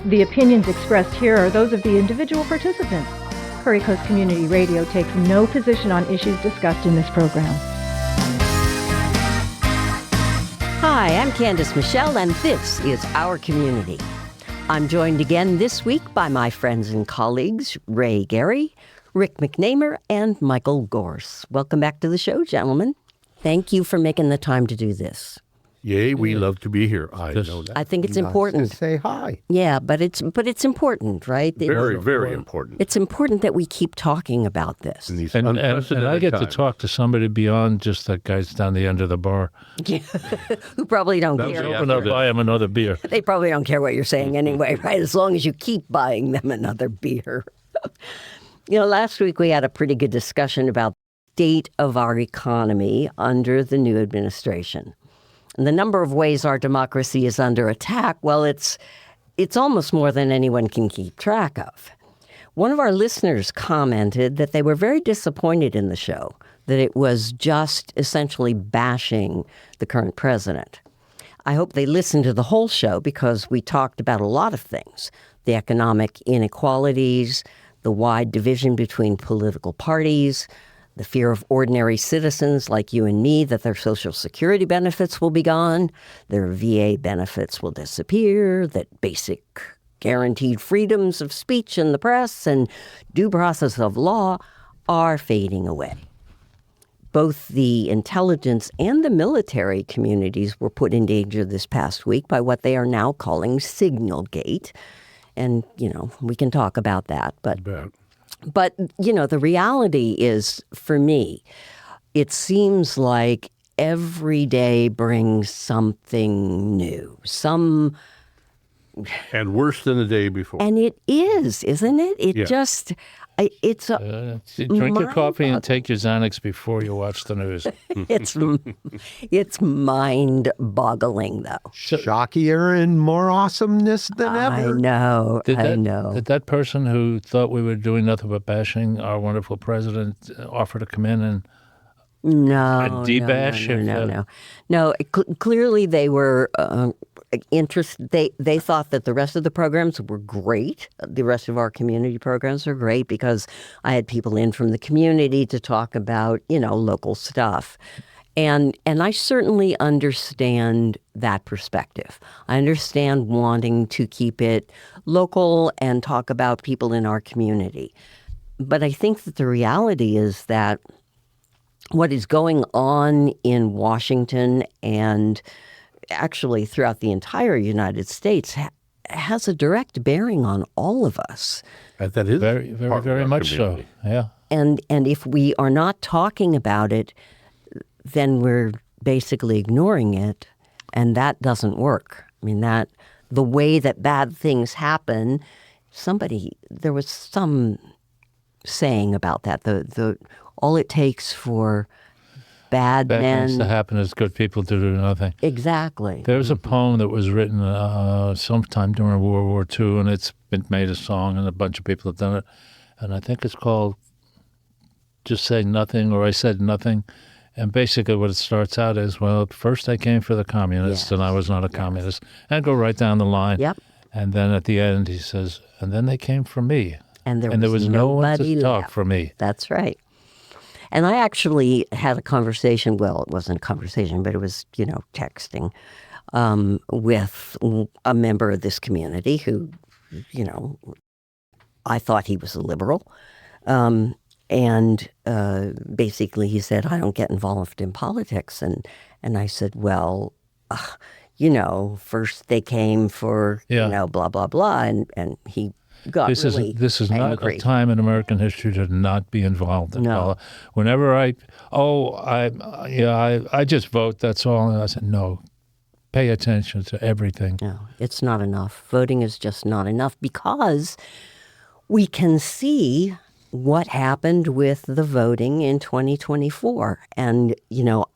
The opinions expressed here are those of the individual participants. Prairie Coast Community Radio takes no position on issues discussed in this program. Hi, I'm Candice Michel, and this is Our Community. I'm joined again this week by my friends and colleagues, Ray Gary, Rick McNamer, and Michael Gorse. Welcome back to the show, gentlemen. Thank you for making the time to do this. Yay, we love to be here. I know that. I think it's important. To say hi. Yeah, but it's important, right? Very, very important. It's important that we keep talking about this. In these And I unprecedented get to times. talk to somebody beyond just that guy's down the end of the bar. Who probably don't That was care. the Open up, buy him another beer. They probably don't care what you're saying anyway, right? As long as you keep buying them another beer. Last week we had a pretty good discussion about the state of our economy under the new administration. And the number of ways our democracy is under attack, well, it's almost more than anyone can keep track of. One of our listeners commented that they were very disappointed in the show, that it was just essentially bashing the current president. I hope they listened to the whole show because we talked about a lot of things: the economic inequalities, the wide division between political parties, the fear of ordinary citizens like you and me that their Social Security benefits will be gone, their VA benefits will disappear, that basic guaranteed freedoms of speech and the press and due process of law are fading away. Both the intelligence and the military communities were put in danger this past week by what they are now calling signalgate. And, we can talk about that, but the reality is, for me, it seems like every day brings something new, And worse than the day before. and it is, isn't it? It Yeah. just, it's Drink your coffee and take your Xanax before you watch the news. it's mind-boggling, though. Shockier and more awesomeness than I ever. know, Did I know. that person who thought we were doing nothing but bashing our wonderful president offer to come in and No, debash no. Clearly, they were interested. They thought that the rest of the programs were great. The rest of our community programs are great because I had people in from the community to talk about local stuff, and I certainly understand that perspective. I understand wanting to keep it local and talk about people in our community, but I think that the reality is that what is going on in Washington and actually throughout the entire United States has a direct bearing on all of us. That is very, very, part of very our much so. community. Yeah. And if we are not talking about it, then we're basically ignoring it, and that doesn't work. I mean, that the way that bad things happen, there was some saying about that. The all it takes for bad men things to happen is good people to do nothing. Exactly. There's a poem that was written sometime during World War II, and it's been made a song, and a bunch of people have done it. And I think it's called Just Say Nothing, or I Said Nothing. And basically what it starts out is, well, first I came for the communists, Yes. and I was not a communist. And go right down the line. Yep. And then at the end he says, and then they came for me. And there was no one nobody to talk left. for me. That's right. And I actually had a conversation, well, it wasn't a conversation, but it was, texting with a member of this community who, I thought he was a liberal. And basically he said, I don't get involved in politics. And I said, well, first they came for, blah, blah, blah. And he got This is not angry. a time in American history to not be involved in No. politics. Whenever I just vote, that's all. And I said, no, pay attention to everything. No, it's not enough. Voting is just not enough because we can see what happened with the voting in 2024. And,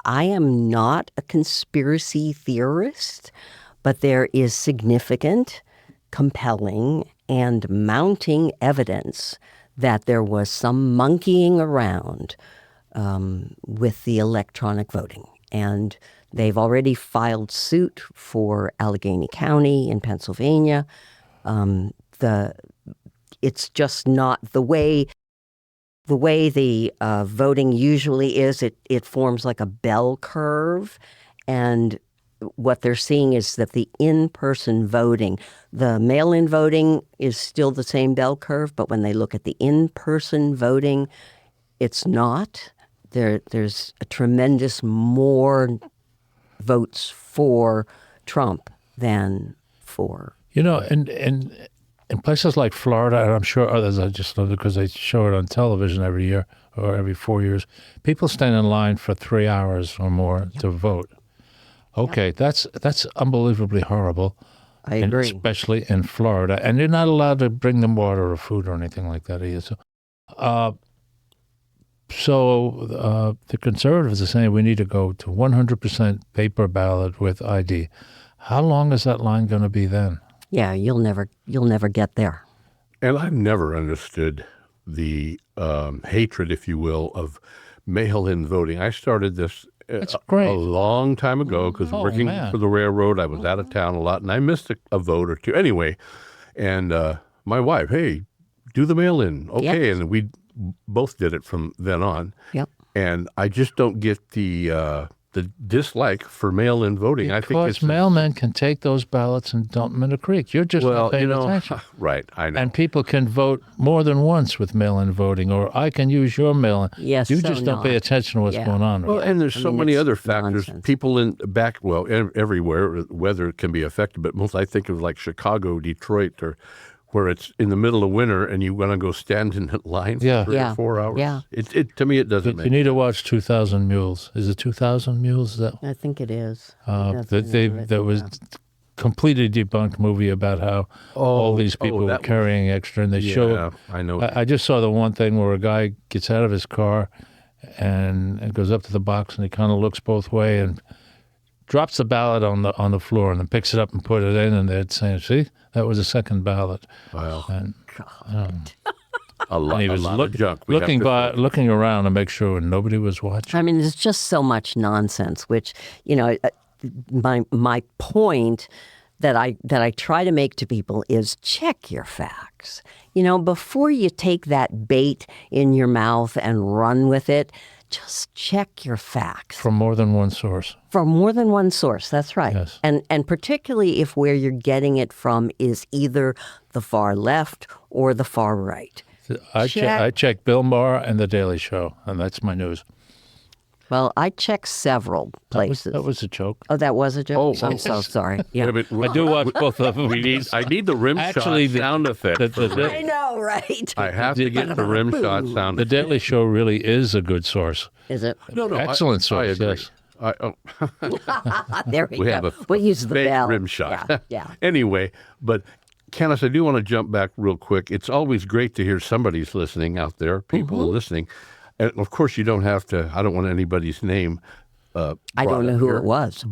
I am not a conspiracy theorist, but there is significant, compelling, and mounting evidence that there was some monkeying around with the electronic voting. And they've already filed suit for Allegheny County in Pennsylvania. It's just not the way the voting usually is. It forms like a bell curve, and what they're seeing is that the in-person voting, the mail-in voting is still the same bell curve, but when they look at the in-person voting, it's not. There's a tremendous more votes for Trump than for... In places like Florida, and I'm sure others, I just know because they show it on television every year or every 4 years, people stand in line for 3 hours or more to vote. Okay, that's unbelievably horrible. I agree. Especially in Florida. And you're not allowed to bring them water or food or anything like that either. So the conservatives are saying we need to go to 100% paper ballot with ID. How long is that line going to be then? Yeah, you'll never get there. And I've never understood the hatred, if you will, of mail-in voting. I started this a long time ago because working for the railroad, I was out of town a lot, and I missed a vote or two. Anyway, and my wife, hey, do the mail-in. Okay, and we both did it from then on. Yep. And I just don't get the dislike for mail-in voting. Because I think it's mailmen can take those ballots and dump them in a creek. You're just not paying attention. Right, I know. And people can vote more than once with mail-in voting, or I can use your mail-in. Yes, you just don't pay attention to what's going on. Well, and there's so many other factors. Nonsense. People everywhere, weather can be affected, but most I think of like Chicago, Detroit, or where it's in the middle of winter and you want to go stand in line for 3 or 4 hours. Yeah. It to me, it doesn't make You need to watch 2,000 Mules. Is it 2,000 Mules? Is that I think it is. that was completely debunked movie about how all these people were carrying extra, and they showed. I know. I just saw the one thing where a guy gets out of his car and goes up to the box and he kind of looks both way and drops the ballot on the floor and then picks it up and put it in, and they're saying, "See, that was a second ballot." Wow. And, a lot, and he a was lot of junk. looking around to make sure nobody was watching. I mean, there's just so much nonsense, which, my point that I try to make to people is check your facts. Before you take that bait in your mouth and run with it, just check your facts. From more than one source. From more than one source, that's right. Yes. And particularly if where you're getting it from is either the far left or the far right. I check Bill Maher and The Daily Show, and that's my news. Well, I checked several places. That was a joke. Oh, that was a joke? Oh, I'm so sorry. Yeah. I do watch both of them. I need the rim shot sound effect. I know, right? I have to get the rim shot sound The effect. Daily Show really is a good source. Is it? No, Excellent source, I agree. yes. There we We go. have a we'll use the fake bell. rim shot. Yeah. Anyway, but Candice, I do want to jump back real quick. It's always great to hear somebody's listening out there, people are listening. And of course, you don't have to, I don't want anybody's name. I don't know who it was.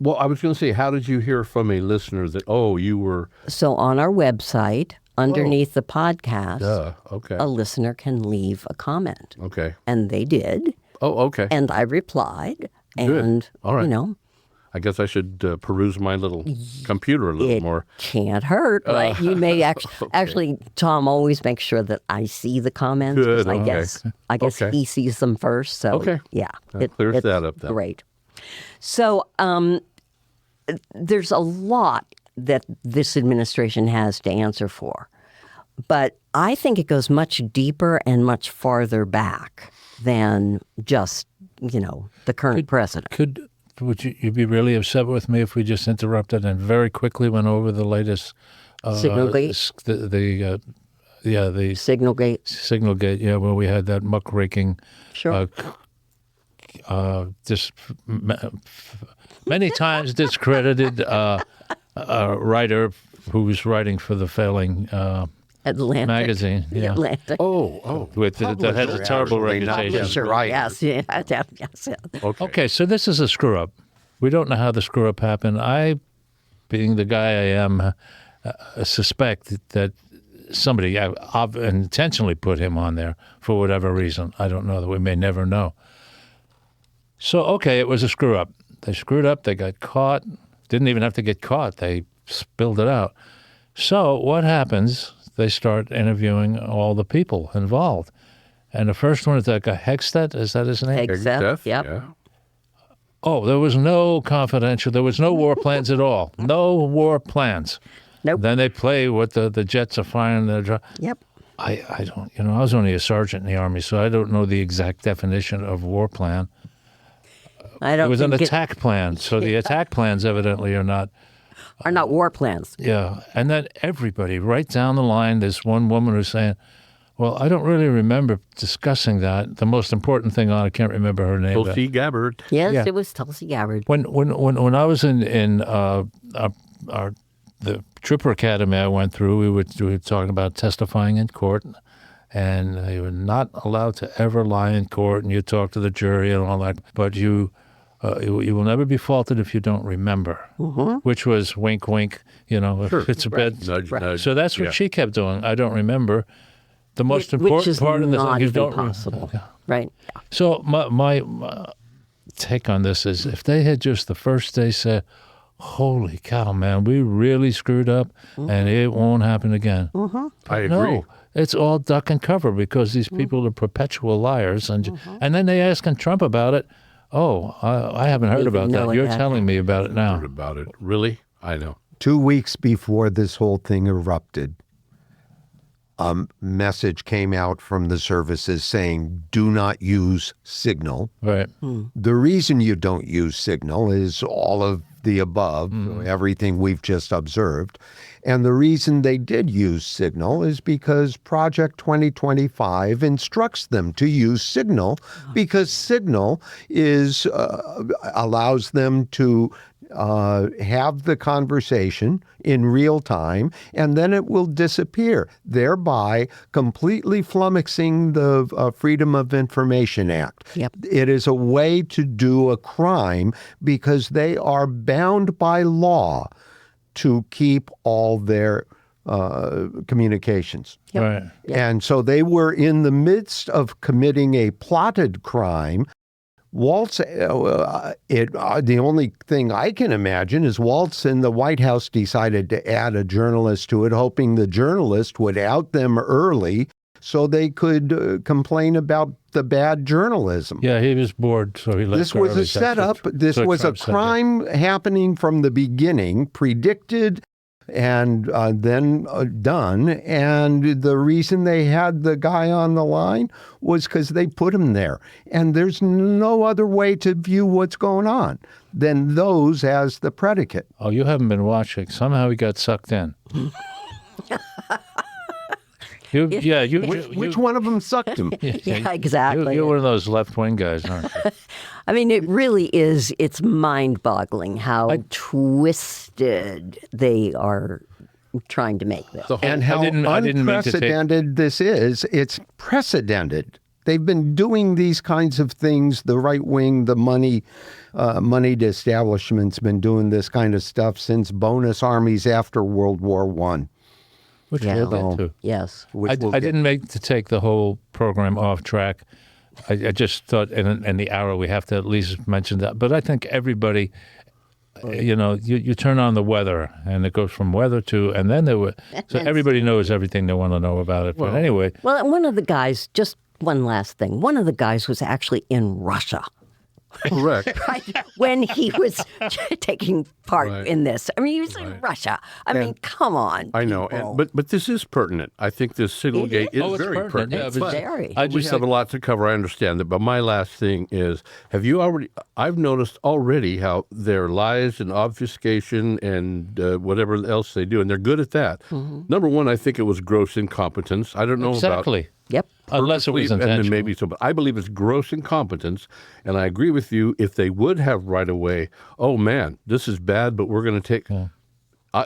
Well, I was going to say, how did you hear from a listener that, you were... So on our website, underneath the podcast, okay. a listener can leave a comment. Okay. And they did. Oh, okay. And I replied. Good. And, All right. I guess I should peruse my little computer a little it more. can't hurt. Right? You may actually, Tom always makes sure that I see the comments. Good, 'Cause I guess he sees them first. So yeah, That clears it's that up then. Great. So there's a lot that this administration has to answer for, but I think it goes much deeper and much farther back than just the current president. Would you be really upset with me if we just interrupted and very quickly went over the latest Signalgate? The Signalgate. Signalgate, where we had that muckraking, Sure. Many times discredited writer who was writing for the failing Atlantic magazine. Yeah. Atlantic. That has a terrible reputation. Sure. Right. Yes. Yeah. Yes. Okay, so this is a screw up. We don't know how the screw up happened. I, being the guy I am, suspect that somebody intentionally put him on there for whatever reason. I don't know. That we may never know. So, okay, it was a screw up. They screwed up. They got caught. Didn't even have to get caught. They spilled it out. So what happens? They start interviewing all the people involved. And the first one is that guy, Hegstead, is that his name? Hegstead, yep. Yeah. Oh, there was no confidential, there was no war plans at all. No war plans. Nope. Then they play what the jets are firing. Yep. I don't, I was only a sergeant in the Army, so I don't know the exact definition of war plan. It was an attack plan, so the attack plans evidently are not war plans. Yeah, and then everybody, right down the line, there's one woman who's saying, well, I don't really remember discussing that. The most important thing I can't remember her name. Tulsi Gabbard. Yes, Yeah. it was Tulsi Gabbard. When I was in the Trooper Academy I went through, we were talking about testifying in court, and you were not allowed to ever lie in court, and you talk to the jury and all that, but you will never be faulted if you don't remember, which was wink, wink, if it's a bad Nudge, nudge. So that's what she kept doing. I don't remember. The most Which important is part of this not you even don't possible. Yeah. Right. So my take on this is, if they had just the first day said, holy cow, man, we really screwed up and it won't happen again. I agree. No, it's all duck and cover because these people are perpetual liars. And then they asking Trump about it. Oh, I haven't heard about that. You're telling me about it now. Heard about it. Really? I know. 2 weeks before this whole thing erupted, a message came out from the services saying, do not use Signal. Right. The reason you don't use Signal is all of the above, everything we've just observed. And the reason they did use Signal is because Project 2025 instructs them to use Signal, because Signal is allows them to have the conversation in real time, and then it will disappear, thereby completely flummoxing the Freedom of Information Act. Yep. It is a way to do a crime because they are bound by law to keep all their communications. Yep. Right. Yep. And so they were in the midst of committing a plotted crime. Waltz, the only thing I can imagine is Waltz and the White House decided to add a journalist to it, hoping the journalist would out them early so they could complain about the bad journalism. Yeah, he was bored, so he let This was a setup. This was a crime happening from the beginning, predicted and then done. And the reason they had the guy on the line was because they put him there. And there's no other way to view what's going on than those as the predicate. Oh, you haven't been watching. Somehow he got sucked in. Which one of them sucked him? Yeah, exactly. You're one of those left-wing guys, aren't you? I mean, it really is. It's mind-boggling how twisted they are trying to make this. And how unprecedented this is. It's precedented. They've been doing these kinds of things. The right wing, the moneyed establishment's been doing this kind of stuff since bonus armies after World War I. Which we'll get to. Yes. I didn't make to take the whole program off track. I just thought in the hour we have to at least mention that. But I think everybody, you turn on the weather and it goes from weather to, and then so everybody knows everything they want to know about it. But anyway. Well, one of the guys, just one last thing, one of the guys was actually in Russia. Correct. Right, when he was taking part in this. I mean, he was in Russia. I mean, come on. I know, but this is pertinent. I think this signalgate is very pertinent. Yeah, it's very. We have a lot to cover. I understand that, but my last thing is: I've noticed already how their lies and obfuscation and whatever else they do, and they're good at that. Number one, I think it was gross incompetence. I don't know Exactly. Yep. Unless it was intentional. And then maybe so, but I believe it's gross incompetence. And I agree with you. If they would have right away, oh man, this is bad, but we're going to take.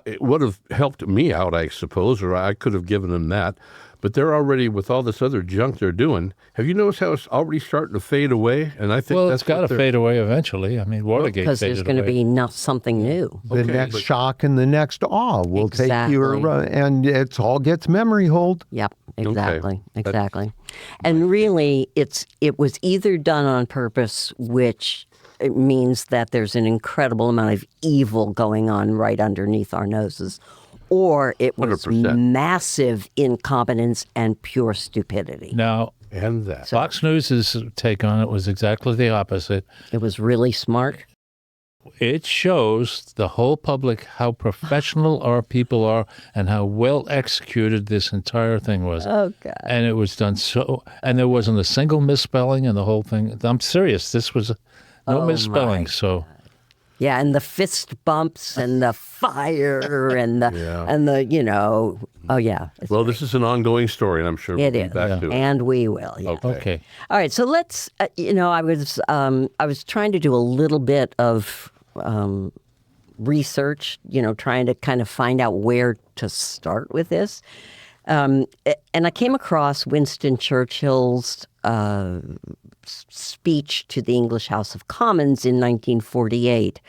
It would have helped me out, I suppose, or I could have given them that. But they're already, with all this other junk they're doing, have you noticed how it's already starting to fade away? And I think it's got to fade away eventually. I mean, Watergate faded away. Because there's going to be something new. The next shock and the next awe will take you, and it all gets memory hold. Yep, exactly. And really, it was either done on purpose, which it means that there's an incredible amount of evil going on right underneath our noses, or it was 100%. massive incompetence and pure stupidity. Now, And that. Fox News' take on it was exactly the opposite. It was really smart. It shows the whole public how professional our people are and how well executed this entire thing was. Oh, God. And it was done and there wasn't a single misspelling in the whole thing. I'm serious. This was no misspelling. So, yeah, and the fist bumps and the fire and the oh yeah. Well, this is an ongoing story, and I'm sure we'll It be is, back to it. and we will. Yeah. okay. All right, so let's. I was trying to do a little bit of research. Trying to kind of find out where to start with this, and I came across Winston Churchill's speech to the English House of Commons in 1948,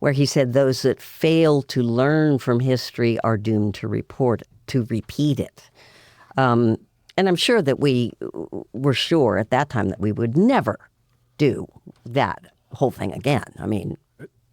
where he said, "Those that fail to learn from history are doomed to repeat it." And I'm sure that we were sure at that time that we would never do that whole thing again. I mean,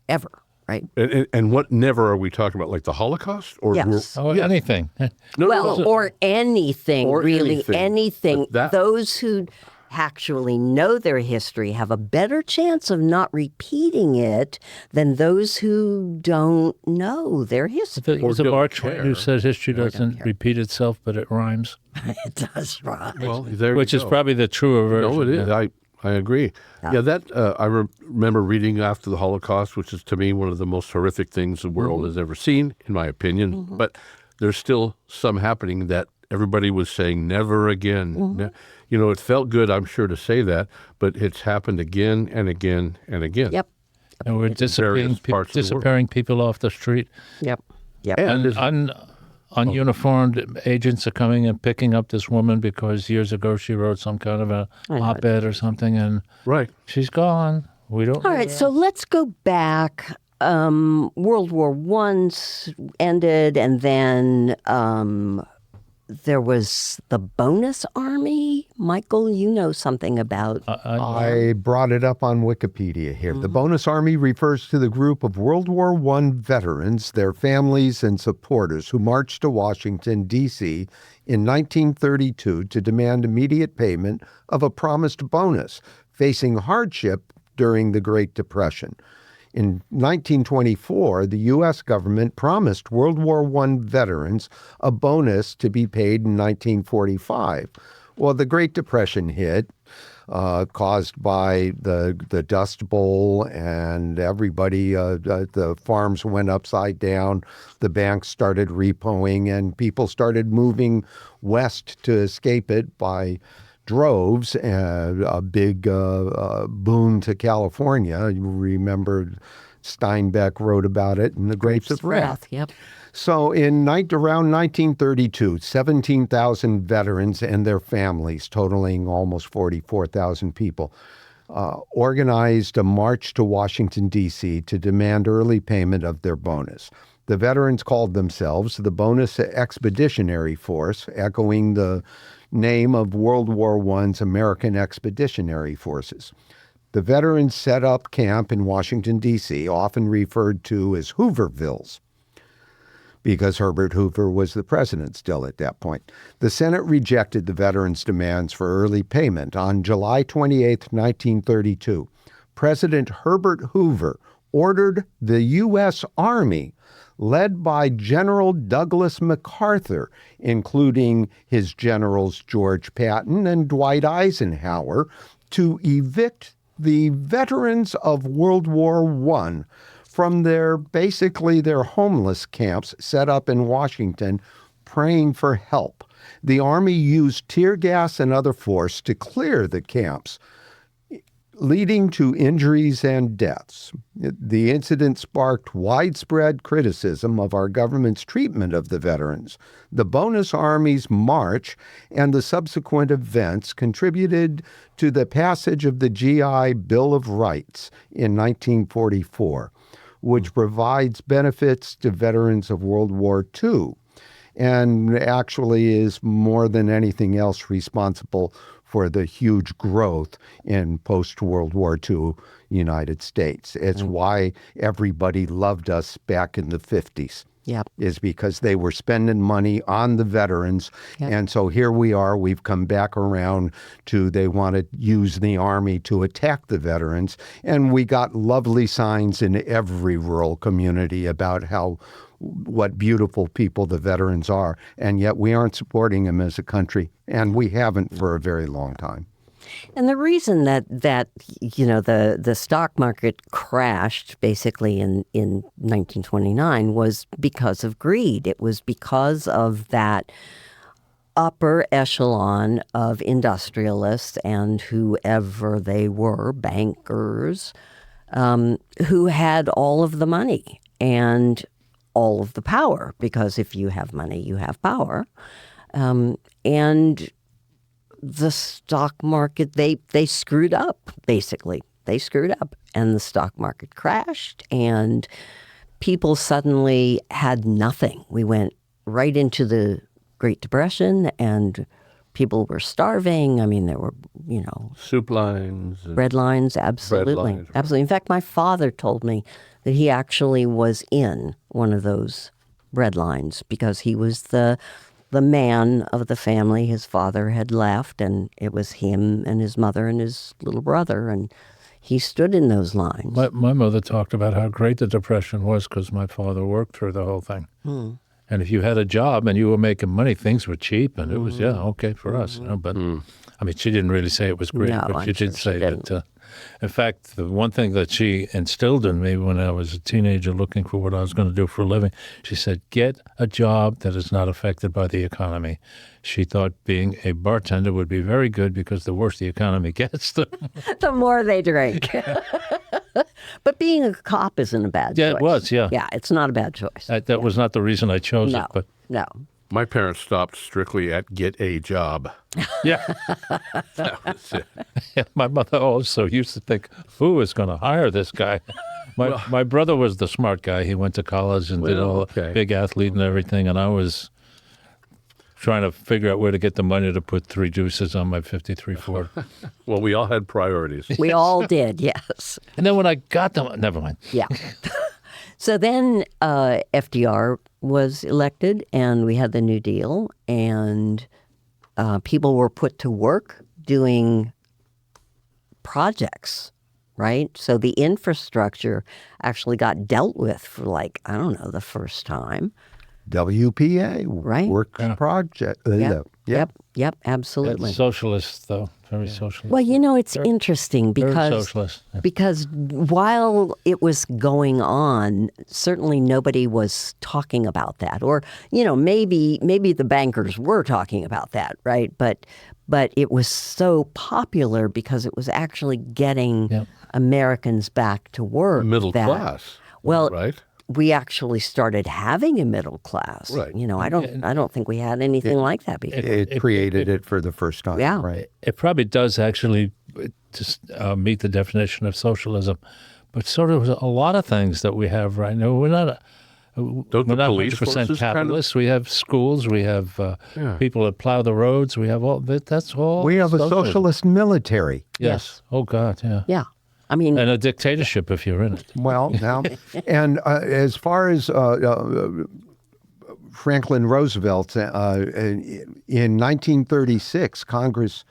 ever, right? And what never are we talking about? Like the Holocaust? Or Yes. Oh, anything. Or anything, Or really, anything. anything. But that- Those who actually know their history have a better chance of not repeating it than those who don't know their history. It was a don't Mark Twain care. who said history doesn't repeat itself, but it rhymes, It does, right? Well, there which you is go. probably the truer version. No, it is. Yeah. I agree. Yeah, that I remember reading after the Holocaust, which is to me one of the most horrific things the world has ever seen, in my opinion. But there's still some happening that everybody was saying never again. It felt good, I'm sure, to say that, but it's happened again and again and again. Yep, And we're various parts of the world. disappearing people off the street. yep. And Ununiformed agents are coming and picking up this woman because years ago she wrote some kind of a op-ed or something, and right. she's gone. We don't. All right, so let's go back. World War I's ended, and then there was the bonus army. Michael, you know something about. I brought it up on Wikipedia here. The Bonus Army refers to the group of World War I veterans, their families, and supporters who marched to Washington, D.C. in 1932 to demand immediate payment of a promised bonus, facing hardship during the Great Depression. In 1924, the U.S. government promised World War I veterans a bonus to be paid in 1945. Well, the Great Depression hit, caused by the Dust Bowl, and everybody, the farms went upside down, the banks started repoing, and people started moving west to escape it by droves, a big boon to California. You remember Steinbeck wrote about it in The Grapes of Wrath. Yep. So around 1932, 17,000 veterans and their families, totaling almost 44,000 people, organized a march to Washington, D.C. to demand early payment of their bonus. The veterans called themselves the Bonus Expeditionary Force, echoing the name of World War I's American Expeditionary Forces. The veterans set up camp in Washington, D.C., often referred to as Hoovervilles, because Herbert Hoover was the president still at that point. The Senate rejected the veterans' demands for early payment. On July 28, 1932, President Herbert Hoover ordered the U.S. Army, led by General Douglas MacArthur, including his generals George Patton and Dwight Eisenhower, to evict the veterans of World War I from their homeless camps set up in Washington, praying for help. The Army used tear gas and other force to clear the camps, leading to injuries and deaths. The incident sparked widespread criticism of our government's treatment of the veterans. The Bonus Army's march and the subsequent events contributed to the passage of the GI Bill of Rights in 1944, which provides benefits to veterans of World War II, and actually is more than anything else responsible for the huge growth in post-World War II United States. It's why everybody loved us back in the 50s. Yep. is because they were spending money on the veterans. Yep. And so here we are, we've come back around to they want to use the Army to attack the veterans. And we got lovely signs in every rural community about what beautiful people the veterans are. And yet we aren't supporting them as a country. And we haven't for a very long time. And the reason that the stock market crashed basically in 1929 was because of greed. It was because of that upper echelon of industrialists and whoever they were, bankers, who had all of the money and all of the power. Because if you have money, you have power. And the stock market, they screwed up, basically. They screwed up, and the stock market crashed, and people suddenly had nothing. We went right into the Great Depression, and people were starving. I mean, there were, soup lines. Bread lines, absolutely. Bread lines. Absolutely. In fact, my father told me that he actually was in one of those bread lines because he was the man of the family. His father had left, and it was him and his mother and his little brother, and he stood in those lines. My mother talked about how great the Depression was because my father worked through the whole thing. And if you had a job and you were making money, things were cheap, and it was, okay for us. But, I mean, she didn't really say it was great, No, but I'm she sure did she say didn't. that. In fact, the one thing that she instilled in me when I was a teenager looking for what I was going to do for a living, she said, get a job that is not affected by the economy. She thought being a bartender would be very good because the worse the economy gets, the more they drink. But being a cop isn't a bad choice. Yeah, it was, yeah. Yeah, it's not a bad choice. that was not the reason I chose it. But No. My parents stopped strictly at get a job. yeah. That was it. Yeah, my mother also used to think, who is going to hire this guy? My brother was the smart guy. He went to college and did all big athlete and everything, and I was trying to figure out where to get the money to put 3 juices on my 53 Ford. Well, we all had priorities. We all did, yes. And then when I got them, never mind. Yeah. So then FDR was elected, and we had the New Deal, and people were put to work doing projects, right? So the infrastructure actually got dealt with for the first time. WPA, Right. Work Project. Yep, absolutely. It's socialist, though. Very socialist. Well, it's interesting Very because socialist. Yeah. because while it was going on, certainly nobody was talking about that. Or, maybe the bankers were talking about that, right? But it was so popular because it was actually getting Americans back to work. Middle class. Well, right? We actually started having a middle class. Right. I don't think we had anything like that before. It created it for the first time. Yeah. Right. It probably does actually just meet the definition of socialism. But sort of a lot of things that we have right now, we're not Don't the we're not police 100% forces capitalists. We have schools. We have people that plow the roads. We have all that. That's all. We have a socialism. socialist military. Yes. Oh God. Yeah. Yeah. I mean, And a dictatorship if you're in it. Well, now, and as far as Franklin Roosevelt, in 1936, Congress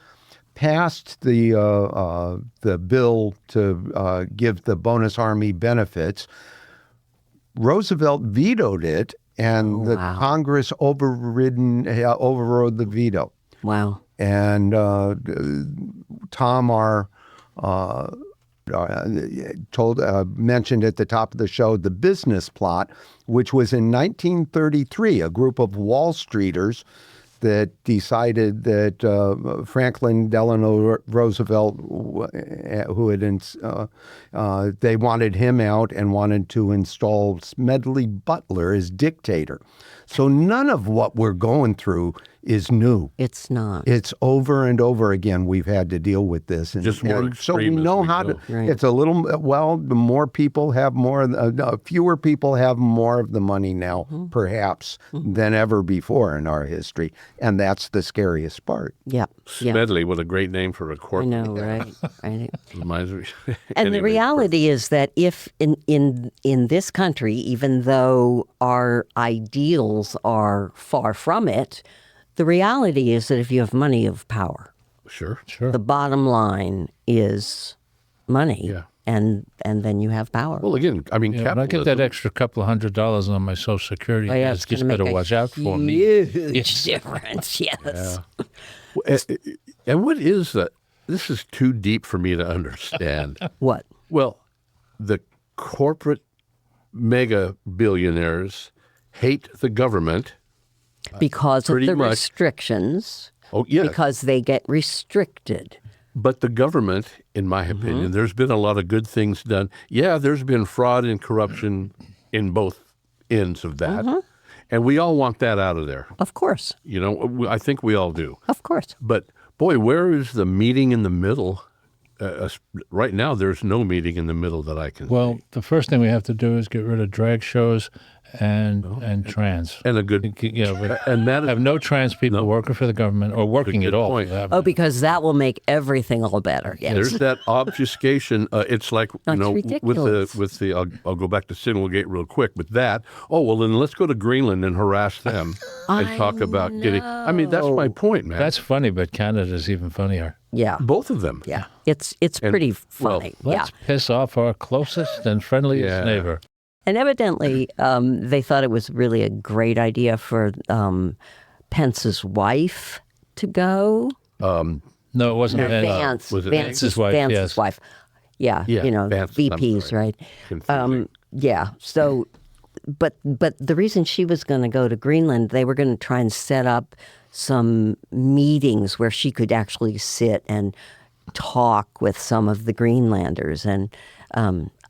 passed the bill to give the bonus Army benefits. Roosevelt vetoed it, and the Congress overrode the veto. wow. And Tom mentioned at the top of the show the business plot, which was in 1933, a group of Wall Streeters that decided that Franklin Delano Roosevelt, they wanted him out and wanted to install Smedley Butler as dictator. So none of what we're going through is new. It's not. It's over and over again we've had to deal with this. And, Just more so we extreme as know we how go. to, Right. it's a little, well, the more people have more, fewer people have more of the money now, perhaps, than ever before in our history. And that's the scariest part. Yeah. Yeah. Smedley, what a great name for a I corporate. know, right? Right. Reminds me. And the Anyway, reality is that if in this country, even though our ideals are far from it, the reality is that if you have money, you have power. Sure. The bottom line is money, Yeah. and then you have power. Well, again, I mean, Yeah, when I get capitalism. that extra couple $100 on my Social Security, Oh, yeah, it's it's just gonna better make a watch out for me. huge Yes. difference. Yes. And what is that? This is too deep for me to understand. What? Well, the corporate mega billionaires hate the government. Because of pretty the much. restrictions. Oh, yes. Because they get restricted. But the government, in my opinion, there's been a lot of good things done. Yeah, there's been fraud and corruption in both ends of that. And we all want that out of there. Of course. You know, I think we all do. Of course. But boy, where is the meeting in the middle? Right now, there's no meeting in the middle that I can Well, see. the first thing we have to do is get rid of drag shows and trans. And a good, Yeah, but and that is have no trans people working for the government or working at good all. point. Oh, because that will make everything all better. Yes. There's that obfuscation. It's like, That's ridiculous. with the I'll go back to signalgate real quick. With that, oh well, then let's go to Greenland and harass them and talk about getting. I mean, that's my point, man. That's funny, but Canada's even funnier. Yeah. both of them. Yeah. It's pretty well, funny. Let's piss off our closest and friendliest Yeah. neighbor. And evidently, they thought it was really a great idea for Pence's wife to go. No, it wasn't Vance. Vance. was it Vance's wife, Vance's yes. wife. Yeah. Yeah, You know, Vance, I'm VPs, sorry. right? Confusing. Yeah. So, but the reason she was going to go to Greenland, they were going to try and set up some meetings where she could actually sit and talk with some of the Greenlanders. And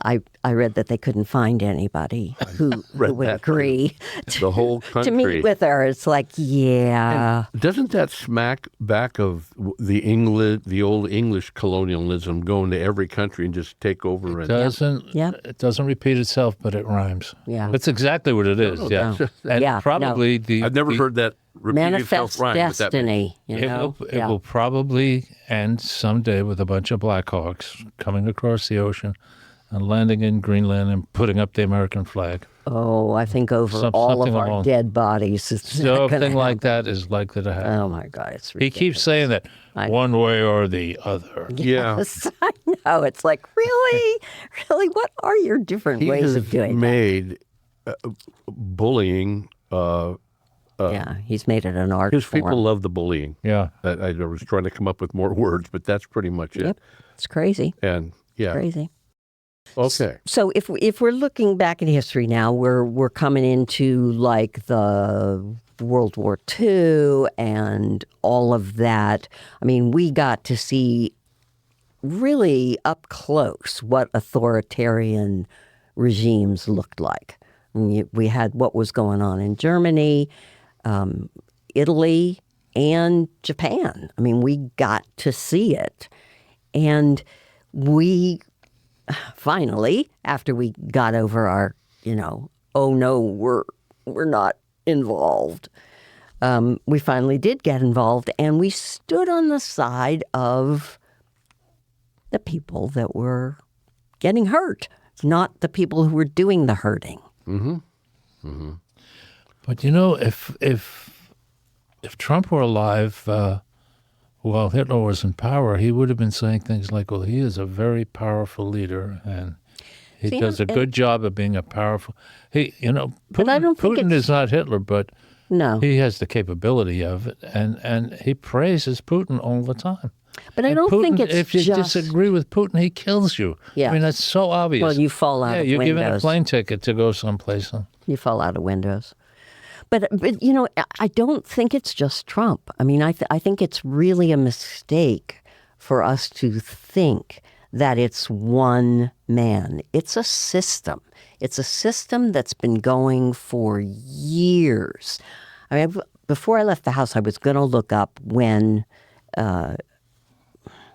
I read that they couldn't find anybody who would that agree the whole to country. meet with her. It's like, yeah. Doesn't that smack back of the old English colonialism, going to every country and just take over? It doesn't repeat itself, but it rhymes. Yeah. That's exactly what it is. Yeah. And Yeah, probably I've never heard that repeat Manifest itself rhyme. but that destiny, you It know? will, it will probably end someday with a bunch of Blackhawks coming across the ocean and landing in Greenland and putting up the American flag. Oh, I think over all of something our along- dead bodies. It's not gonna Something like happen. that is likely to happen. Oh my God, it's He ridiculous. keeps saying that one way or the other. Yeah. Yes, I know. It's like, really? Really? What are your different He ways has of doing made bullying. that? Yeah, he's made it an art His form. people love the bullying. Yeah. I was trying to come up with more words, but that's pretty much it. Yep, it's crazy, And yeah, crazy. okay. So if we're looking back in history now, we're coming into like the World War II and all of that. I mean, we got to see really up close what authoritarian regimes looked like. I mean, we had what was going on in Germany, Italy, and Japan. I mean, we got to see it. And we finally, after we got over our, oh no, we're not involved, we finally did get involved, and we stood on the side of the people that were getting hurt, not the people who were doing the hurting. But if Trump were alive while Hitler was in power, he would have been saying things like, well, he is a very powerful leader and he does a good job of being a powerful. Putin, But I don't think Putin it's- is not Hitler, but No, he has the capability of it, and he praises Putin all the time. but I And don't think Putin, it's if you just. disagree with Putin, he kills you. Yeah. I mean, that's so obvious. Well, you fall out of you're given a windows. plane ticket to go someplace. Huh? You fall out of windows. But I don't think it's just Trump. I mean, I think it's really a mistake for us to think that it's one man. It's a system. It's a system that's been going for years. I mean, before I left the house, I was going to look up when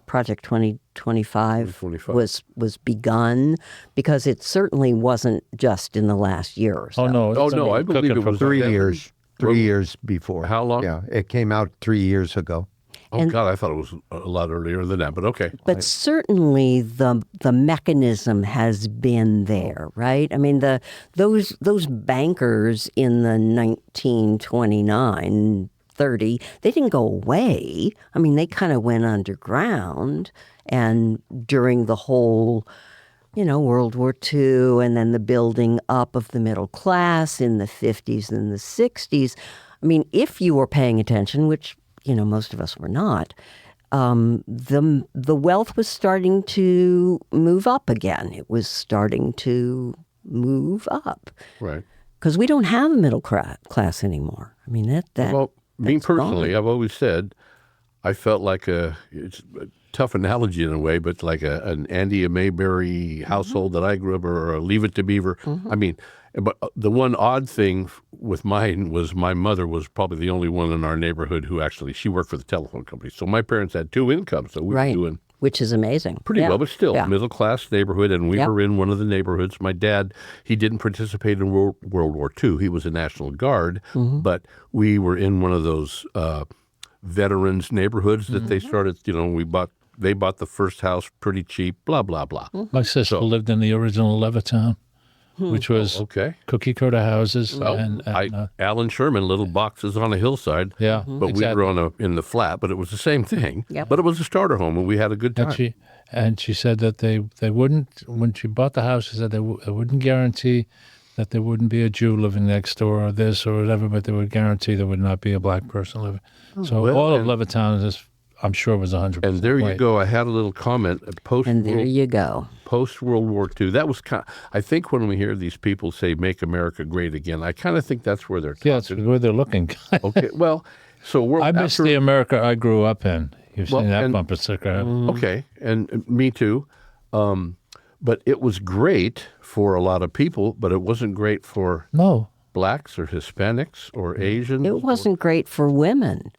Project 2025 was begun, because it certainly wasn't just in the last year or so. Oh, no. I believe it was 3 years. 3 years before. How long? Yeah, it came out 3 years ago. Oh, God, I thought it was a lot earlier than that, but okay. But certainly the mechanism has been there, right? I mean, those bankers in the 1929, 30, they didn't go away. I mean, they kind of went underground, and during the whole, World War II, and then the building up of the middle class in the 50s and the 60s. I mean, if you were paying attention, which most of us were not, the wealth was starting to move up again. It was starting to move up. Right. Because we don't have a middle class anymore. I mean, Well, me personally, gone. I've always said I felt like it's a tough analogy in a way, but like an Andy Mayberry household that I grew up, or a Leave It to Beaver. I mean, but the one odd thing with mine was my mother was probably the only one in our neighborhood who she worked for the telephone company. So my parents had 2 incomes, so we were doing which is amazing. pretty well, but still middle class neighborhood, and we Yep. were in one of the neighborhoods. My dad, he didn't participate in World War II. He was a National Guard, but we were in one of those veterans neighborhoods that they started. They bought the first house pretty cheap. Blah blah blah. My sister lived in the original Levittown, which was cookie cutter houses. Alan Sherman, little boxes on a hillside. Yeah, but we were in the flat. But it was the same thing. Yep. But it was a starter home, and we had a good time. And she said that they wouldn't, when she bought the house, she said they wouldn't guarantee that there wouldn't be a Jew living next door or this or whatever, but they would guarantee there would not be a black person living. So all of Levittown is, I'm sure, was 100%. And there you go. I had a little comment. And there you go. Post-World War II. That was I think when we hear these people say, "Make America Great Again," I kind of think that's where they're talking. Yeah, that's where they're looking. Okay, well, so I miss the America I grew up in. You've seen that bumper sticker. Okay, and me too. But it was great for a lot of people, but it wasn't great for blacks or Hispanics or Asians. It wasn't great for women.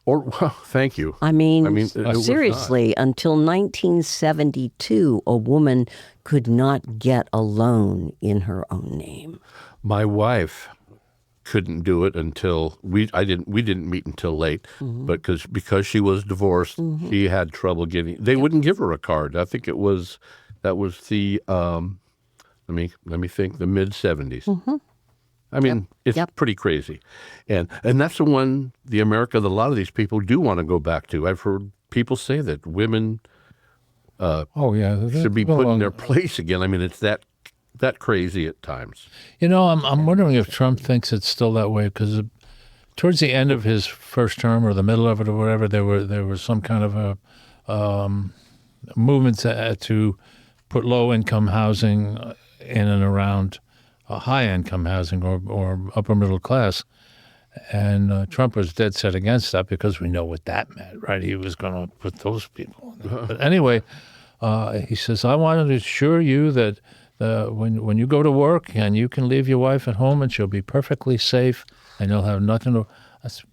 Thank you. I mean it seriously, until 1972, a woman could not get a loan in her own name. My wife couldn't do it until we didn't meet until late, but because she was divorced, she had trouble getting. They wouldn't give her a card. I think that was the let me think, the mid 70s. I mean, it's pretty crazy, and that's the one, the America that a lot of these people do want to go back to. I've heard people say that women should be put in their place again. I mean, it's that crazy at times. I'm wondering if Trump thinks it's still that way, because towards the end of his first term or the middle of it or whatever, there was some kind of a movement to put low-income housing in and around high-income housing or upper middle class. And Trump was dead set against that, because we know what that meant, right? He was going to put those people in there. But anyway, he says, I want to assure you that when you go to work, and you can leave your wife at home and she'll be perfectly safe and you'll have nothing to...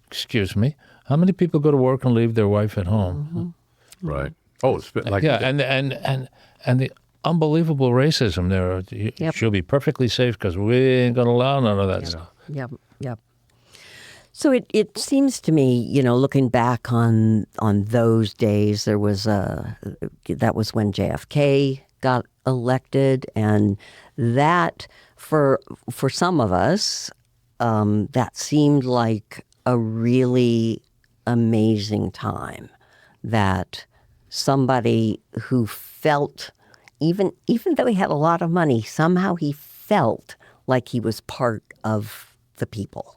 Excuse me, how many people go to work and leave their wife at home? Right. Oh, it's like... Yeah, and the unbelievable racism there. She'll be perfectly safe because we ain't going to allow none of that stuff. Yep. So it seems to me, looking back on those days, that was when JFK got elected, and that for some of us, that seemed like a really amazing time, that somebody who felt, even though he had a lot of money, somehow he felt like he was part of the people.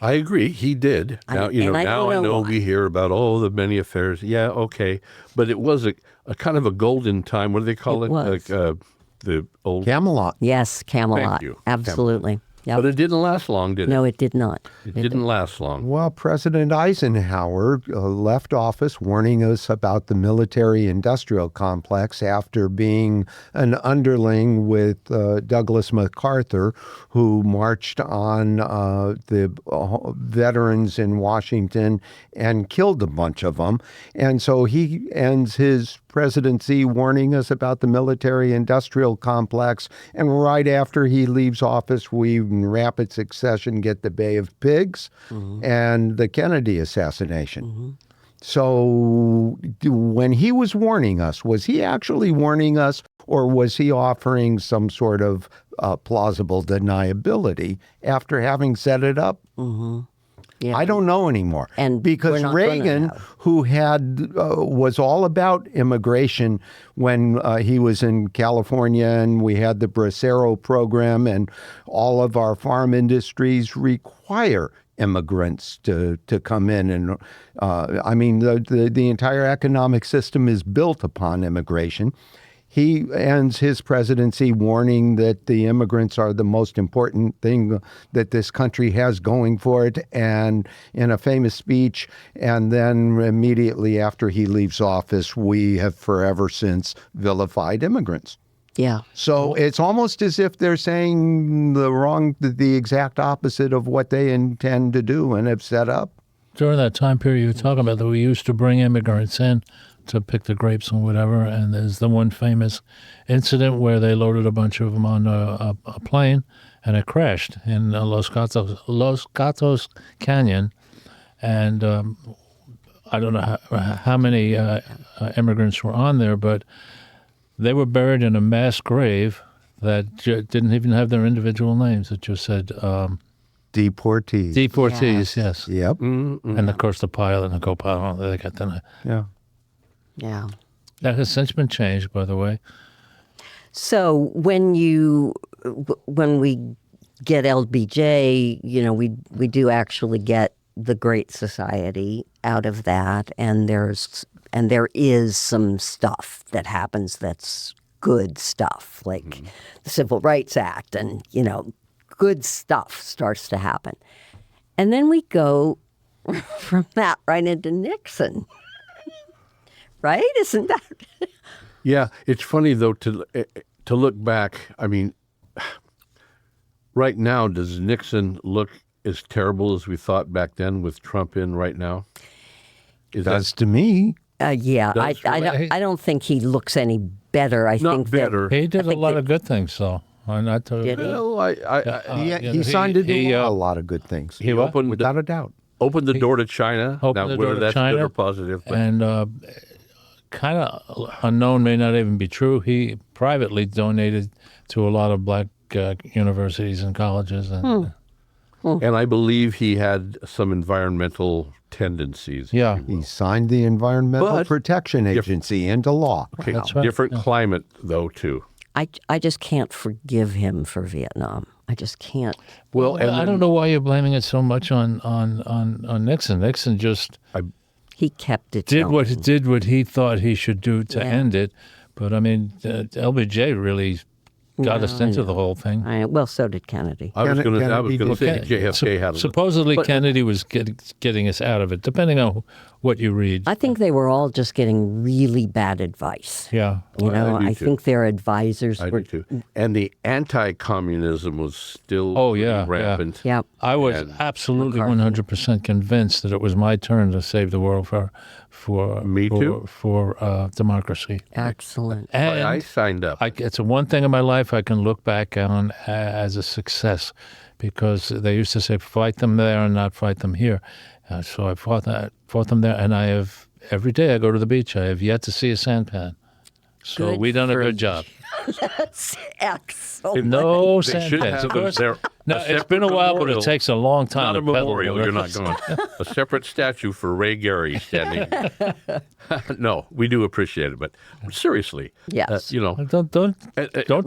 I agree. He did. Now, I know we hear about, the many affairs. Yeah, okay. But it was a kind of a golden time. What do they call it? Was. Like the old... Camelot. Yes, Camelot. Thank you. Absolutely. Yep. But it didn't last long, did it? No, it did not. It didn't last long. Well, President Eisenhower left office warning us about the military-industrial complex after being an underling with Douglas MacArthur, who marched on the veterans in Washington and killed a bunch of them. And so he ends his presidency warning us about the military-industrial complex. And right after he leaves office, we, in rapid succession, get the Bay of Pigs and the Kennedy assassination. So when he was warning us, was he actually warning us, or was he offering some sort of plausible deniability after having set it up? Yeah. I don't know anymore. And because we're not Reagan, gonna know. who had was all about immigration when he was in California, and we had the Bracero program, and all of our farm industries require immigrants to come in. And I mean, the entire economic system is built upon immigration. He ends his presidency warning that the immigrants are the most important thing that this country has going for it, and in a famous speech. And then immediately after he leaves office, we have forever since vilified immigrants. Yeah. So it's almost as if they're saying the exact opposite of what they intend to do and have set up. During that time period you're talking about, that we used to bring immigrants in to pick the grapes and whatever, and there's the one famous incident where they loaded a bunch of them on a plane, and it crashed in Los Gatos Canyon, and I don't know how many immigrants were on there, but they were buried in a mass grave that didn't even have their individual names. It just said Deportees. Deportees, yes. Yep. And of course the pilot and the co-pilot, they got the Yeah. Yeah. That has since been changed, by the way. So when we get LBJ, we do actually get the Great Society out of that, and there is some stuff that happens that's good stuff, like the Civil Rights Act, and good stuff starts to happen. And then we go from that right into Nixon. Right? Isn't that? Yeah, it's funny though to look back. I mean, right now, does Nixon look as terrible as we thought back then with Trump in right now? Does to me. Yeah, I don't think he looks any better. I Not think better. He did a lot of good things, though. Not to, Did he? Well, He signed to do a lot of good things. he opened without a doubt. opened the door to China. Opened the door whether to that's China, good or positive, but and kind of unknown, may not even be true. He privately donated to a lot of black universities and colleges, and and I believe he had some environmental tendencies. yeah, He signed the Environmental But- Protection Agency into law. Okay, That's right. different climate though too. I just can't forgive him for Vietnam. I just can't. Well, and I don't know why you're blaming it so much on Nixon. Nixon just He kept it did going. what he thought he should do to Yeah. end it. But I mean, LBJ really got us into the whole thing. Well, so did Kennedy. I was going Kennedy to say did- JFK had a Supposedly Kennedy was getting us out of it, depending on what you read. I think they were all just getting really bad advice. Yeah. You know, I do I too. think their advisors I were. do too. And the anti-communism was still Oh, yeah, rampant. Yeah. I was And absolutely 100% convinced that it was my turn to save the world for Me too. for democracy. Excellent. And I signed up. it's the one thing in my life I can look back on as a success, because they used to say fight them there and not fight them here. So I fought them there, and I have every day I go to the beach. I have yet to see a sandpan. So Good we done a for good you. job. That's excellent. No They should sandpans. have Of course, there no, a it's been a separate while, but memorial. it takes a long time Not a to pedal. memorial. You're not going. A separate statue for Ray Gary standing. No, we do appreciate it, but seriously, Yes. Don't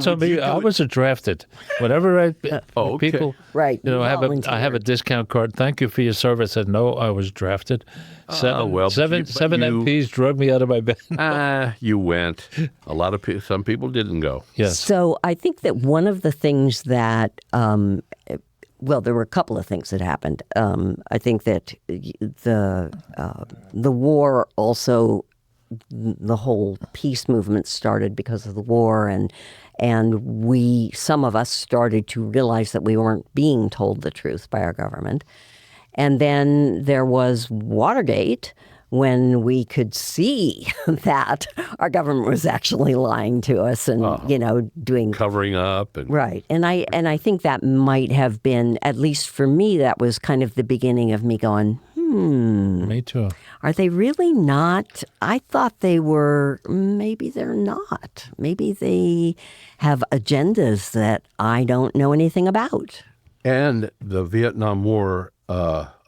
tell would me you I do it? wasn't drafted. Whatever Oh, okay. people, Right. I have a Volunteered. discount card. Thank you for your service. I said no, I was drafted. Seven but you- MPs drug me out of my bed. You went. A lot of some people didn't go. Yes. So I think that one of the things that Well, there were a couple of things that happened. I think that the war also, the whole peace movement started because of the war, and some of us started to realize that we weren't being told the truth by our government. And then there was Watergate, when we could see that our government was actually lying to us and, doing... Covering up. Right. And I think that might have been, at least for me, that was kind of the beginning of me going, Me too. Are they really not? I thought they were. Maybe they're not. Maybe they have agendas that I don't know anything about. And the Vietnam War,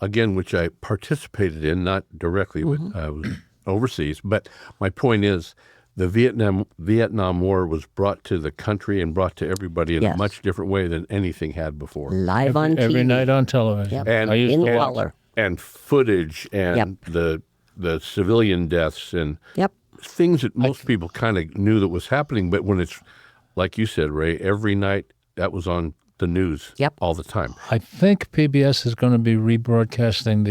again, which I participated in, not directly, but I was overseas. But my point is, the Vietnam War was brought to the country and brought to everybody in a much different way than anything had before. Live on TV. Every night on television. Yep. And in color. And footage and the civilian deaths and things that most people kind of knew that was happening. But when it's, like you said, Ray, every night that was on the news all the time. I think PBS is going to be rebroadcasting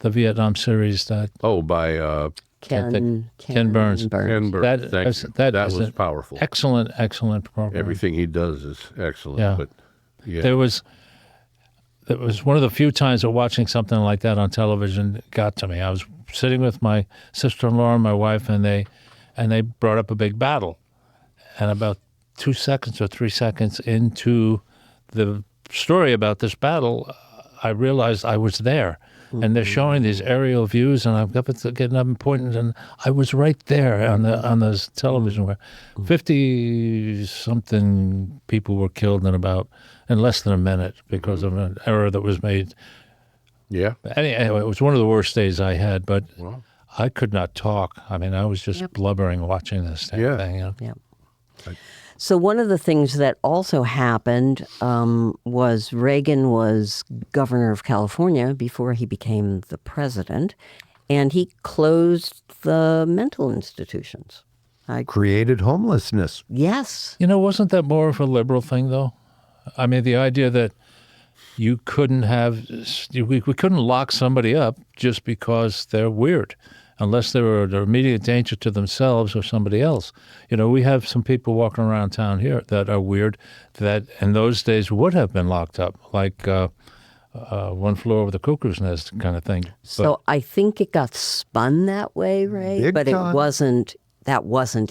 the Vietnam series that... by... Ken Burns. Ken Burns. That was powerful. Excellent program. Everything he does is excellent. Yeah. But There was one of the few times that watching something like that on television got to me. I was sitting with my sister-in-law and my wife, and they brought up a big battle. And about 2 seconds or 3 seconds into the story about this battle, I realized I was there. And they're showing these aerial views, and I'm getting up and pointing, and I was right there on the television where 50-something people were killed in less than a minute because of an error that was made. Yeah. Anyway, it was one of the worst days I had, but I could not talk. I mean, I was just blubbering watching this thing. Yeah. So one of the things that also happened was Reagan was governor of California before he became the president, and he closed the mental institutions. Created homelessness. Yes. Wasn't that more of a liberal thing, though? I mean, the idea that you couldn't we couldn't lock somebody up just because they're weird, unless they were an immediate danger to themselves or somebody else. We have some people walking around town here that are weird that in those days would have been locked up, like One Flew Over the Cuckoo's Nest kind of thing. So I think it got spun that way, Ray, but that wasn't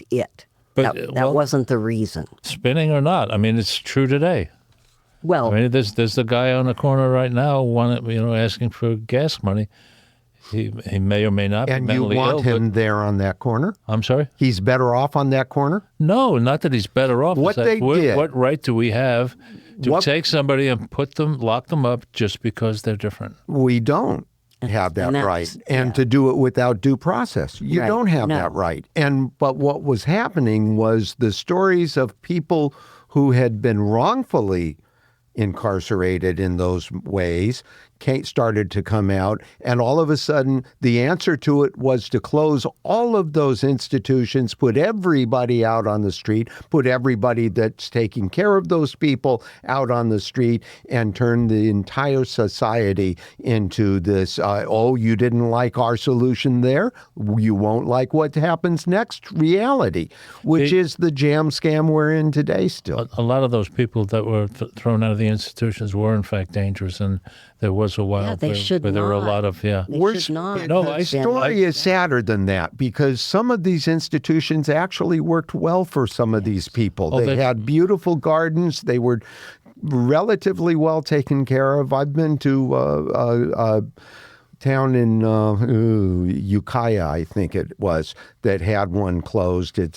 it. But, that wasn't the reason. Spinning or not, I mean, it's true today. Well, I mean, there's the guy on the corner right now, asking for gas money. He may or may not be mentally ill. And you want him there on that corner? I'm sorry? He's better off on that corner? No, not that he's better off. What they did. What right do we have to take somebody and lock them up just because they're different? We don't have that right. And to do it without due process. You don't have that right. But what was happening was the stories of people who had been wrongfully incarcerated in those ways started to come out, and all of a sudden the answer to it was to close all of those institutions, put everybody out on the street, put everybody that's taking care of those people out on the street, and turn the entire society into this, you didn't like our solution there, you won't like what happens next reality, which is the jam scam we're in today still. A lot of those people that were thrown out of the institutions were in fact dangerous, and there was a while they should where there were a lot of They should not. The story is sadder than that, because some of these institutions actually worked well for some of these people. They had beautiful gardens. They were relatively well taken care of. I've been to a town in Ukiah, I think it was, that had one closed. The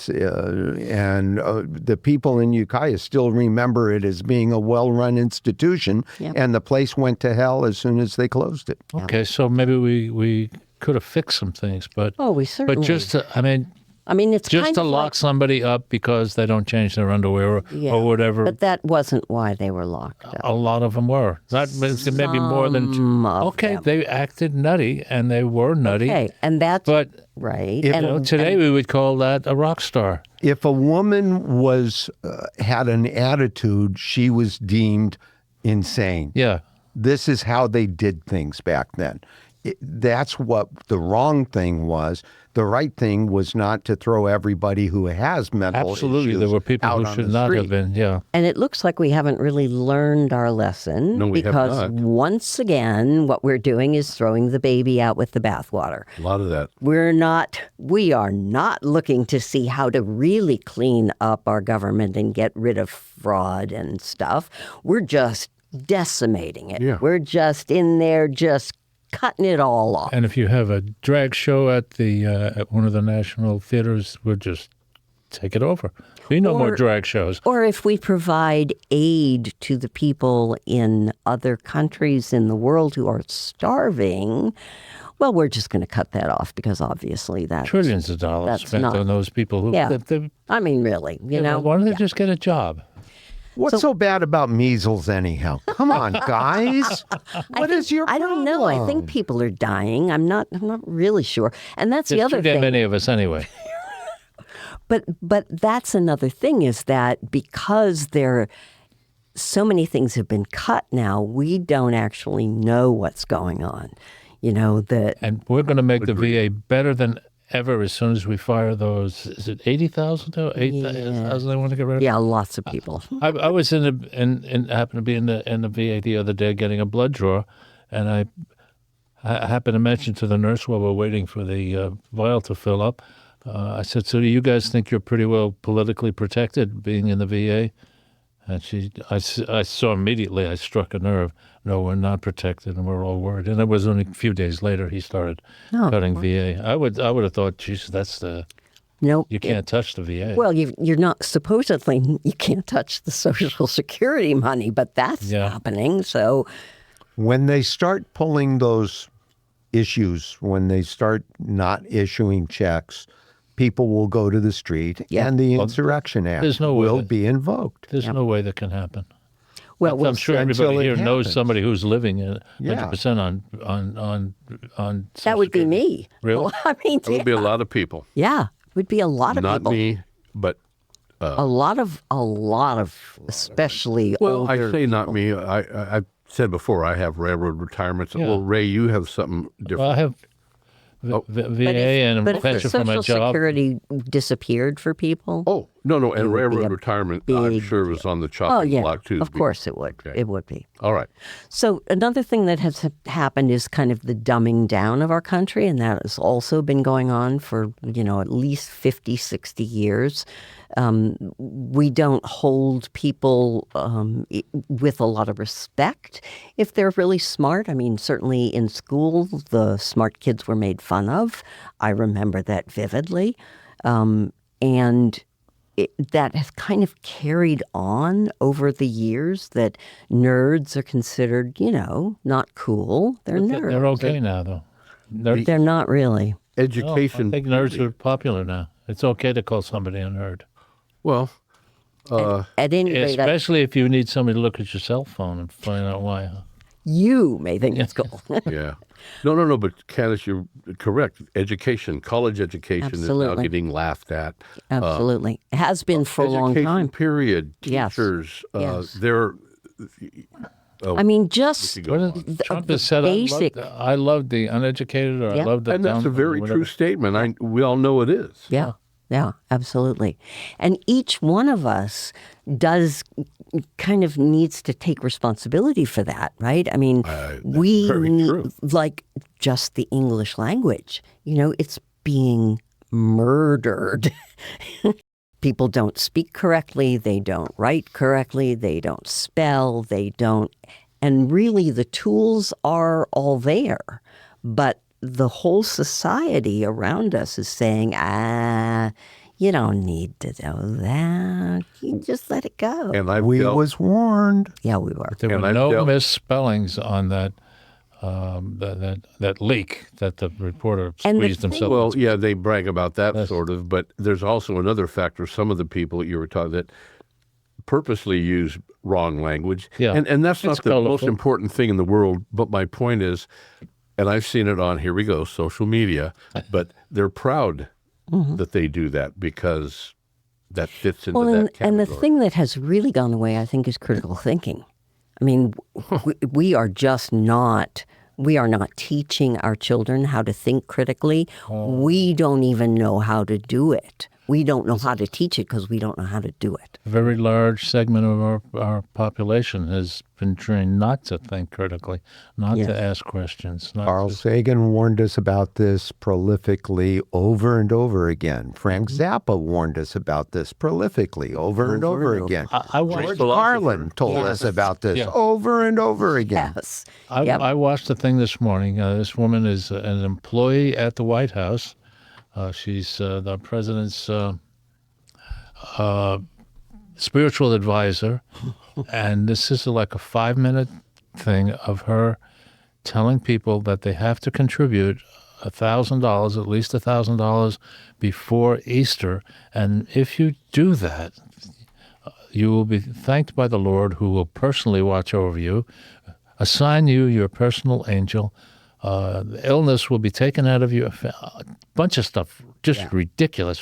people in Ukiah still remember it as being a well-run institution, and the place went to hell as soon as they closed it. Okay, so maybe we could have fixed some things, but we certainly. But just to, it's just to lock somebody up because they don't change their underwear or whatever. But that wasn't why they were locked up. A lot of them were. Maybe more than two. Okay, they acted nutty, and they were nutty. Okay, and that's right. Today we would call that a rock star. If a woman had an attitude, she was deemed insane. Yeah. This is how they did things back then. That's what the wrong thing was. The right thing was not to throw everybody who has mental Absolutely, issues there were people out who on should the not street. have been. Yeah. And it looks like we haven't really learned our lesson No, we have because not. once again, what we're doing is throwing the baby out with the bathwater. A lot of that. We are not looking to see how to really clean up our government and get rid of fraud and stuff. We're just decimating it. Yeah. We're just in there just cutting it all off. And if you have a drag show at at one of the national theaters, we'll just take it over. We no more drag shows. Or if we provide aid to the people in other countries in the world who are starving, well, we're just going to cut that off because obviously that's Trillions of dollars spent on those people who. Yeah. I mean, really, you know. Why don't they just get a job? What's so bad about measles anyhow? Come on, guys. What is your problem? I don't know. I think people are dying. I'm not really sure. And that's the There's other too damn thing. many of us anyway. But that's another thing is that because so many things have been cut now, we don't actually know what's going on. You know, And we're going to make the VA better than ever as soon as we fire those. Is it 80,000? 8,000 they want to get rid of? yeah, lots of people. I was happened to be in the VA the other day getting a blood draw, and I happened to mention to the nurse while we're waiting for the vial to fill up. I said, "So do you guys think you're pretty well politically protected being in the VA?" And I saw immediately I struck a nerve. No, we're not protected, and we're all worried. And it was only a few days later he started cutting VA. I would have thought, Jesus, that's the Nope. you can't touch the VA. Well, you're not supposedly you can't touch the Social Security money, but that's happening. So When they start pulling those issues, when they start not issuing checks, people will go to the street and the Insurrection Act will be invoked. There's no way that can happen. well, I'm sure everybody here knows happens. somebody who's living 100% on that Social would be Security. me. Really? Well, I mean, There would be a lot of people. yeah, it would be a lot of Not people. me, but A lot of, especially well, older. I say not me. I've said before I have railroad retirements. Yeah. Well, Ray, you have something different. Well, I have VA and but a if the pension from my Social job. Security disappeared for people, Oh, no, and would be railroad a retirement, I'm big sure, was on the oh chopping yeah, block too. of course it would. Okay. It would be. All right. So another thing that has happened is kind of the dumbing down of our country, and that has also been going on for, at least 50, 60 years. We don't hold people with a lot of respect if they're really smart. I mean, certainly in school, the smart kids were made fun of. I remember that vividly. And that has kind of carried on over the years that nerds are considered, not cool. They're nerds. They're okay now, though. They're not really. Education. I think nerds are popular now. It's okay to call somebody a nerd. Well, At any rate, Especially if you need somebody to look at your cell phone and find out why. you may think it's cool. yeah. No, but Candice, you're correct. Education, college education is now Absolutely. getting laughed at. Absolutely. It has been for a long Education, time. period. Yes. Teachers, Yes. they're... I mean, just Go on. Trump has said, basic. I love the uneducated, or I love the And that's a dumb," very whatever. true statement. We all know it is. Yeah, absolutely. And each one of us kind of needs to take responsibility for that, right? I mean, we very true. like just the English language. It's being murdered. People don't speak correctly, they don't write correctly, they don't spell, and really the tools are all there. But the whole society around us is saying, you don't need to know that. You just let it go. And We was warned. Yeah, we were. There And were I've no dealt- misspellings on that leak that the reporter And the squeezed thing- himself. Well, yeah, they brag about that Yes. sort of, but there's also another factor. Some of the people you were talking that purposely use wrong language. Yeah. And that's not It's the most colorful. important thing in the world. But my point is, and I've seen it on, here we go, social media, but they're proud that they do that because that fits into Well, that and category. the thing that has really gone away, I think, is critical thinking. I mean, we are just not. We are not teaching our children how to think critically. We don't even know how to do it. We don't know how to teach it because we don't know how to do it. A very large segment of our population has been trained not to think critically, not to ask questions. Carl Sagan warned us about this prolifically over and over again. Frank Zappa warned us about this prolifically over and over again. George Carlin told us about this over and over again. Yes. I watched the thing this morning. This woman is an employee at the White House. She's the president's spiritual advisor. And this is like a 5-minute thing of her telling people that they have to contribute $1,000, at least $1,000 before Easter. And if you do that, you will be thanked by the Lord, who will personally watch over you, assign you your personal angel. Illness will be taken out of you. A bunch of stuff, just ridiculous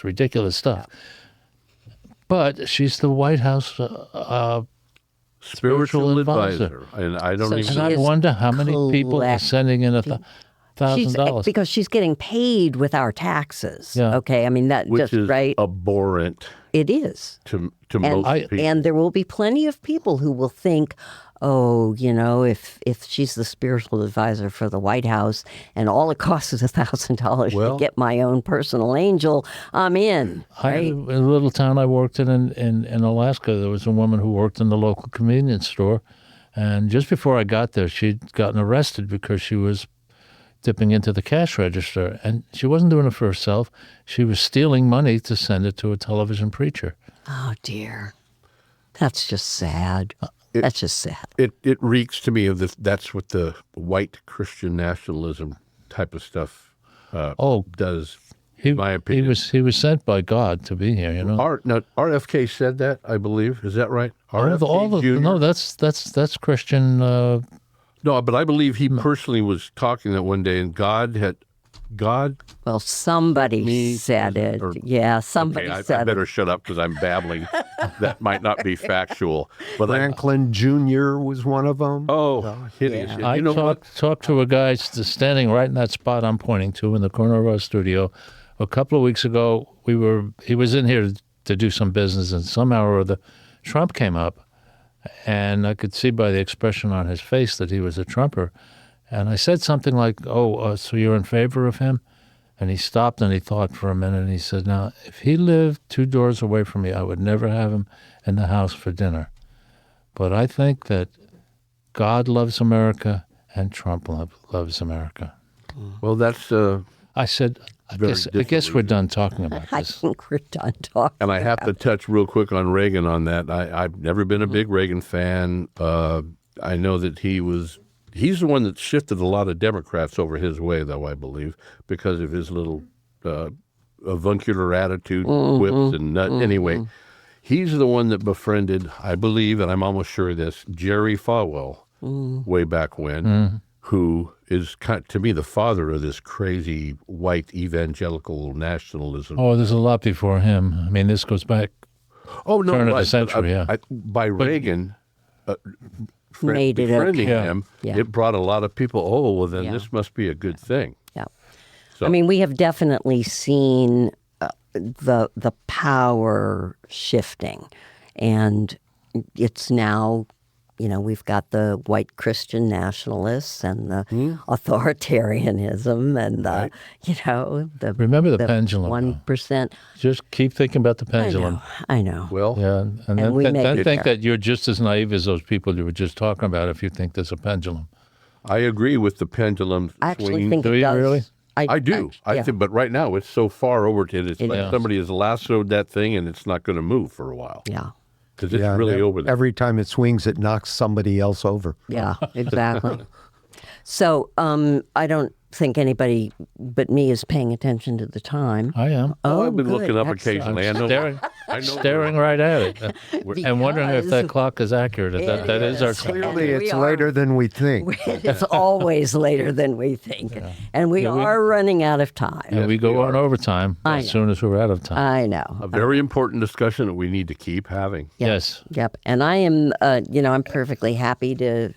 stuff. But she's the White House spiritual advisor. And I don't even. And I wonder how many people are sending in $1,000. Because she's getting paid with our taxes. Yeah. Okay, I mean that Which just is right. abhorrent. It is To most people. And there will be plenty of people who will think, oh, you know, if she's the spiritual advisor for the White House and all it costs is $1,000 to get my own personal angel, I'm in. Right? In a little town I worked in Alaska, there was a woman who worked in the local convenience store. And just before I got there, she'd gotten arrested because she was dipping into the cash register. And she wasn't doing it for herself. She was stealing money to send it to a television preacher. Oh, dear. That's just sad. That's just sad. It reeks to me of this. That's what the white Christian nationalism type of stuff does. In my opinion, he was sent by God to be here. You know. RFK said that, I believe. Is that right? No, that's Christian. No, but I believe he personally was talking that one day, and God. Well, somebody said it. Somebody said it. I better shut up because I'm babbling. That might not be factual. But Franklin Jr. was one of them. Oh, hideous. Yeah. I talked to a guy standing right in that spot I'm pointing to in the corner of our studio. A couple of weeks ago, he was in here to do some business, and somehow or other, Trump came up, and I could see by the expression on his face that he was a Trumper. And I said something like, so you're in favor of him? And he stopped and he thought for a minute, and he said, now, if he lived 2 doors away from me, I would never have him in the house for dinner. But I think that God loves America and Trump loves America. Well, that's... I said, I guess we're done talking about this. I think we're done talking. And I have to touch real quick on Reagan on that. I've never been a big Reagan fan. I know that he's the one that shifted a lot of Democrats over his way, though, I believe, because of his little avuncular attitude, whips and nut. Anyway, he's the one that befriended, I believe, and I'm almost sure of this, Jerry Falwell way back when, who is, to me, the father of this crazy white evangelical nationalism. Oh, there's a lot before him. I mean, this goes back turn of the century, by Reagan... befriending him, it brought a lot of people, then this must be a good thing. Yeah. So, I mean, we have definitely seen the power shifting, and it's now, we've got the white Christian nationalists and the authoritarianism and the remember the pendulum 1%. Just keep thinking about the pendulum. I know. Well, and then think that you're just as naive as those people you were just talking about if you think there's a pendulum. I agree with the pendulum I actually swing. think Do it you does. really? I do. I think, but right now it's so far over to it. It's like is. somebody has lassoed that thing and it's not going to move for a while. Yeah. Because it's really over there. Every time it swings, it knocks somebody else over. Yeah, exactly. So I don't think anybody but me is paying attention to the time. I am. I've been good. looking up Excellent. occasionally. I know Staring right at it and wondering if that clock is accurate. That is our time. Clearly, it's later than we think. It's always later than we think. And we are running out of time. And we go on overtime as soon as we're out of time. I know. a very important discussion that we need to keep having. Yep. Yes. Yep. And I am, I'm perfectly happy to,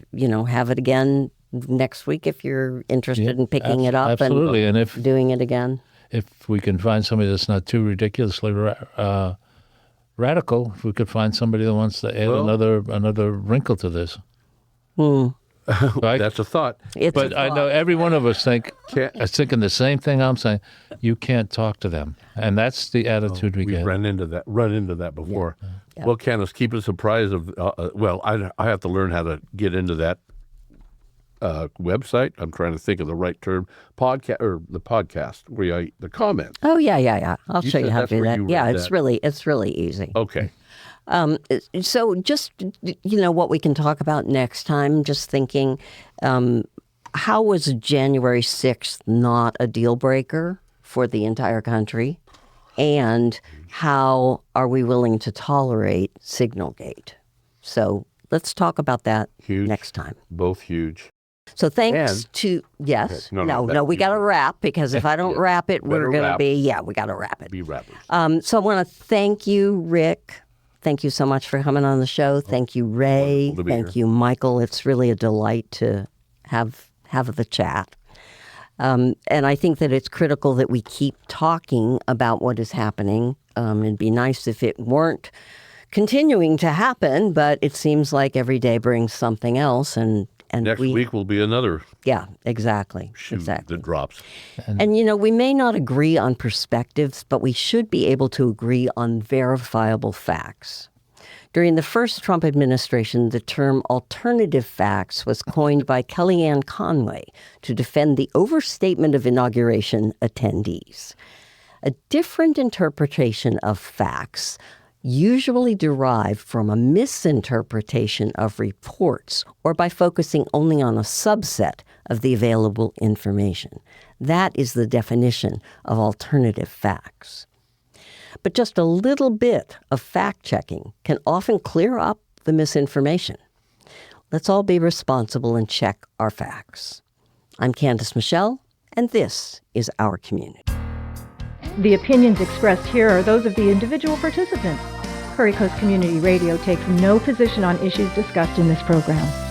have it again next week if you're interested in picking it up absolutely. And if doing it again. If we can find somebody that's not too ridiculously radical, if we could find somebody that wants to add another wrinkle to this. Right? That's a thought. It's I know every one of us is thinking the same thing I'm saying. You can't talk to them. And that's the attitude we get. We've run into that before. Yeah. Well, Candice, keep us apprised of, I have to learn how to get into that website. I'm trying to think of the right term. The podcast where the comments. Oh, yeah. I'll show you how to do that. Yeah, it's it's really easy. Okay. So just, what we can talk about next time, just thinking, how was January 6th not a deal breaker for the entire country? And how are we willing to tolerate signalgate? So let's talk about that next time. Both huge. So thanks to, yes. Okay. No, we got to wrap, because if I don't wrap it, we're going to be, we got to wrap it. Be rappers. So I want to thank you, Rick. Thank you so much for coming on the show. Thank you, Ray. Thank you, Michael. It's really a delight to have the chat. And I think that it's critical that we keep talking about what is happening. It'd be nice if it weren't continuing to happen, but it seems like every day brings something else. And next week will be another. Yeah, exactly. Shoot that drops. And we may not agree on perspectives, but we should be able to agree on verifiable facts. During the first Trump administration, the term alternative facts was coined by Kellyanne Conway to defend the overstatement of inauguration attendees. A different interpretation of facts usually derived from a misinterpretation of reports or by focusing only on a subset of the available information. That is the definition of alternative facts. But just a little bit of fact-checking can often clear up the misinformation. Let's all be responsible and check our facts. I'm Candice Michel, and this is Our Community. The opinions expressed here are those of the individual participants. Curry Coast Community Radio takes no position on issues discussed in this program.